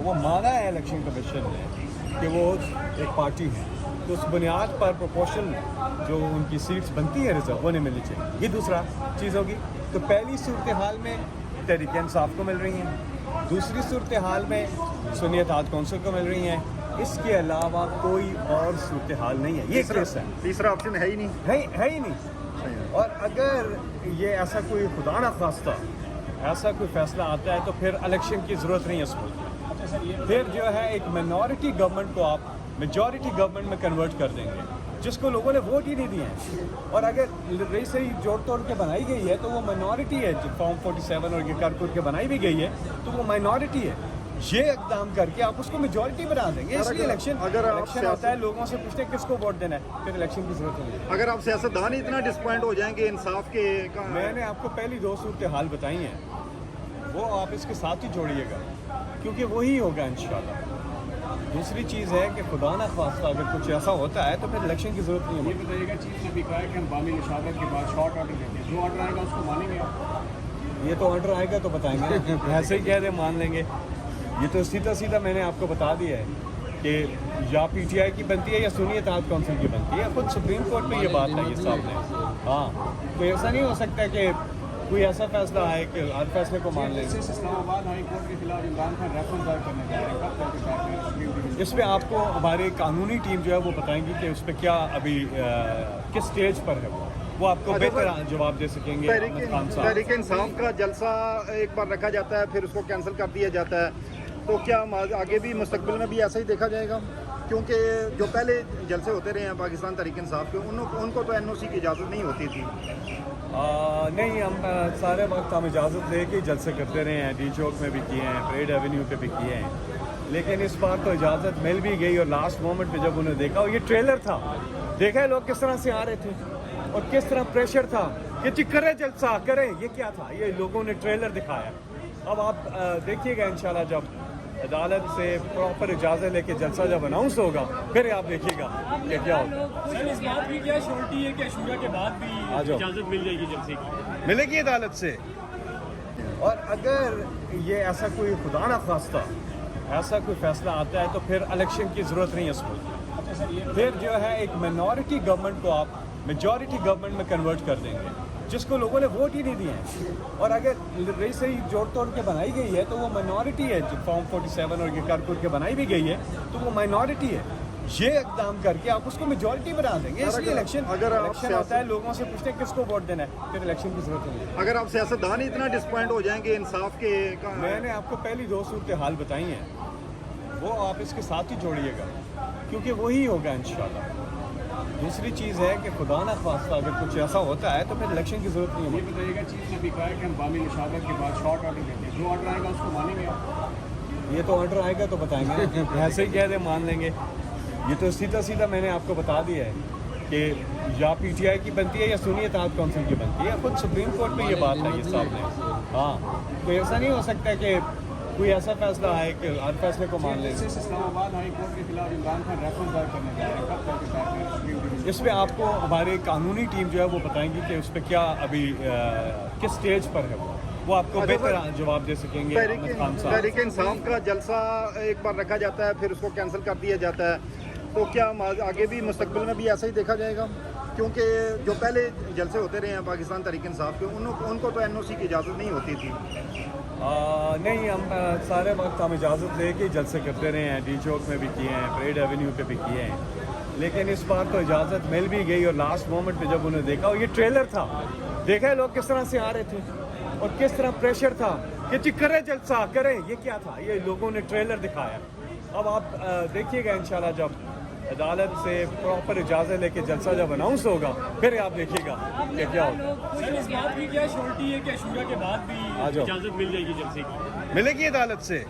وہ مانا ہے الیکشن کمیشن نے کہ وہ ایک پارٹی ہے، تو اس بنیاد پر پروپورشن جو ان کی سیٹس بنتی ہیں ریزرو ہونے ملنی چاہیے. یہ دوسرا چیز ہوگی. تو پہلی صورتحال میں تحریک انصاف کو مل رہی ہیں، دوسری صورتحال میں سنی اتحاد کونسل کو مل رہی ہیں. اس کے علاوہ کوئی اور صورتحال نہیں ہے. یہ کیس ہے، تیسرا آپشن ہے ہی نہیں. ہے ہی نہیں. اور اگر یہ ایسا کوئی خدا نہ خواستہ ایسا کوئی فیصلہ آتا ہے تو پھر الیکشن کی ضرورت نہیں ہے اس ملک. پھر جو ہے ایک مائنورٹی گورنمنٹ کو آپ میجورٹی گورنمنٹ میں کنورٹ کر دیں گے جس کو لوگوں نے ووٹ ہی نہیں دیے ہیں. اور اگر رئیس صحیح جوڑ توڑ کے بنائی گئی ہے تو وہ مائنورٹی ہے. جو فارم 47 اور یہ کر کے بنائی بھی گئی ہے تو وہ مائنورٹی ہے. یہ اقدام کر کے آپ اس کو میجورٹی بنا دیں گے. اس لیے الیکشن ہوتا ہے، لوگوں سے پوچھتے ہیں کس کو ووٹ دینا ہے، پھر الیکشن کی ضرورت نہیں ہے. اگر آپ سیاستدان اتنا ڈسپوائنٹ ہو جائیں گے انصاف کے، میں نے آپ کو پہلی دو صورتحال بتائی ہیں، وہ آپ اس کے ساتھ ہی جوڑیے گا کیونکہ وہی ہوگا انشاءاللہ. دوسری چیز ہے کہ خدا نہ خواستہ اگر کچھ ایسا ہوتا ہے تو پھر الیکشن کی ضرورت نہیں یہ ہوگی. بتائیے گا چیف نے بھی کہا ہے کہ ہم بامی نشاورت کے بعد شارٹ آرڈر دیتے ہیں، جو آرڈر آئے گا اس کو مانیں گے آپ؟ یہ تو آرڈر آئے گا تو بتائیں گے. ایسے ہی کہہ دیں مان لیں گے. یہ تو سیدھا میں نے آپ کو بتا دیا ہے کہ یا پی ٹی آئی کی بنتی ہے یا سنی اتحاد کونسل کی بنتی ہے. خود سپریم کورٹ میں یہ بات ہے یہ صاحب نے. ہاں تو ایسا نہیں ہو سکتا کہ کوئی ایسا فیصلہ آئے کہ ہر فیصلے کو مان لیں. اسلام آباد ہائی کورٹ کے خلاف عمران خان ریفرنس دائر کرنے جا رہے ہیں، کب تک فیصلہ؟ اس پہ آپ کو ہماری قانونی ٹیم جو ہے وہ بتائیں گی کہ اس پہ کیا ابھی کس سٹیج پر ہے. وہ آپ کو بہتر جواب دے سکیں گے. تحریک انصاف کا جلسہ ایک بار رکھا جاتا ہے پھر اس کو کینسل کر دیا جاتا ہے، تو کیا آگے بھی مستقبل میں بھی ایسا ہی دیکھا جائے گا؟ کیونکہ جو پہلے جلسے ہوتے رہے ہیں پاکستان تحریک انصاف کے، ان کو تو این او سی کی اجازت نہیں ہوتی تھی. نہیں، ہم سارے وقت ہم اجازت لے کے جلسے کرتے رہے ہیں. ڈی چوک میں بھی کیے ہیں، پریڈ ایونیو پہ بھی کیے ہیں، لیکن اس بار تو اجازت مل بھی گئی. اور لاسٹ مومنٹ پہ جب انہوں نے دیکھا، اور یہ ٹریلر تھا، دیکھا ہے لوگ کس طرح سے آ رہے تھے اور کس طرح پریشر تھا کہ جی کرے جلسہ کریں. یہ کیا تھا؟ یہ لوگوں نے ٹریلر دکھایا. اب آپ دیکھیے گا انشاءاللہ جب عدالت سے پراپر اجازت لے کے جلسہ جب اناؤنس ہوگا پھر آپ دیکھیے گا کہ کیا ہوگا. سر اس بات کی کیا شورٹی ہے کہ عاشورہ کے بعد بھی اجازت مل جائے گی جلسے کی؟ ملے گی عدالت سے. اور اگر یہ ایسا کوئی خدا نہ خواستہ ایسا کوئی فیصلہ آتا ہے تو پھر الیکشن کی ضرورت نہیں ہے اس ملک. پھر جو ہے ایک مائنورٹی گورنمنٹ کو آپ میجورٹی گورنمنٹ میں کنورٹ کر دیں گے جس کو لوگوں نے ووٹ ہی نہیں دیے ہیں. اور اگر رئیس صحیح جوڑ توڑ کے بنائی گئی ہے تو وہ مائنورٹی ہے. جو فارم 47 اور یہ کر کے بنائی بھی گئی ہے تو وہ مائنورٹی ہے. یہ اقدام کر کے آپ اس کو میجورٹی بنا دیں گے. اس لیے الیکشن ہوتا ہے، لوگوں سے پوچھتے ہیں کس کو ووٹ دینا ہے، پھر الیکشن کی ضرورت نہیں ہے. اگر آپ سیاستدان اتنا ڈسپوائنٹ ہو جائیں گے انصاف کے، میں نے آپ کو پہلی دو صورتحال بتائی ہیں، وہ آپ اس کے ساتھ ہی جوڑیے گا کیونکہ وہی ہوگا انشاءاللہ. دوسری چیز ہے کہ خدا نہ خواستہ اگر کچھ ایسا ہوتا ہے تو پھر الیکشن کی ضرورت نہیں یہ ہوگی. بتائیے گا چیف نے بھی کہا ہے کہ ہم بامی نشاورت کے بعد شارٹ آرڈر دیتے ہیں، جو آرڈر آئے گا اس کو مانیں گے آپ؟ یہ تو آرڈر آئے گا تو بتائیں گے. ایسے ہی کہہ دیں مان لیں گے. یہ تو سیدھا میں نے آپ کو بتا دیا ہے کہ یا پی ٹی آئی کی بنتی ہے یا سنی اتحاد کونسل کی بنتی ہے. خود سپریم کورٹ میں یہ بات ہے یہ صاحب نے. ہاں تو ایسا نہیں ہو سکتا کہ کوئی ایسا فیصلہ آئے کہ ہر فیصلے کو مان لیں. اسلام آباد ہائی کورٹ کے خلاف عمران خان ریفرنس دائر کرنے جا رہے ہیں، کب تک فیصلہ؟ اس پہ آپ کو ہماری قانونی ٹیم جو ہے وہ بتائیں گی کہ اس پہ کیا ابھی کس سٹیج پر ہے. وہ آپ کو بہتر جواب دے سکیں گے. تحریک انصاف کا جلسہ ایک بار رکھا جاتا ہے پھر اس کو کینسل کر دیا جاتا ہے، تو کیا آگے بھی مستقبل میں بھی ایسا ہی دیکھا جائے گا؟ کیونکہ جو پہلے جلسے ہوتے رہے ہیں پاکستان تحریک انصاف کے، ان کو تو این او سی کی اجازت نہیں ہوتی تھی. نہیں، ہم سارے وقت ہم اجازت لے کے جلسے کرتے رہے ہیں. ڈی چوک میں بھی کیے ہیں، پریڈ ایونیو پہ بھی کیے ہیں، لیکن اس بار تو اجازت مل بھی گئی. اور لاسٹ مومنٹ پہ جب انہوں نے دیکھا، اور یہ ٹریلر تھا، دیکھا ہے لوگ کس طرح سے آ رہے تھے اور کس طرح پریشر تھا کہ جی کرے جلسہ کریں. یہ کیا تھا؟ یہ لوگوں نے ٹریلر دکھایا. اب آپ دیکھیے گا انشاءاللہ جب عدالت سے پراپر اجازت لے کے جلسہ جب اناؤنس ہوگا پھر آپ دیکھیے گا کہ کیا ہوگا. سر اس بات کی کیا شورٹی ہے کہ عاشورہ کے بعد بھی اجازت مل جائے گی جلسے کی؟ ملے گی عدالت سے.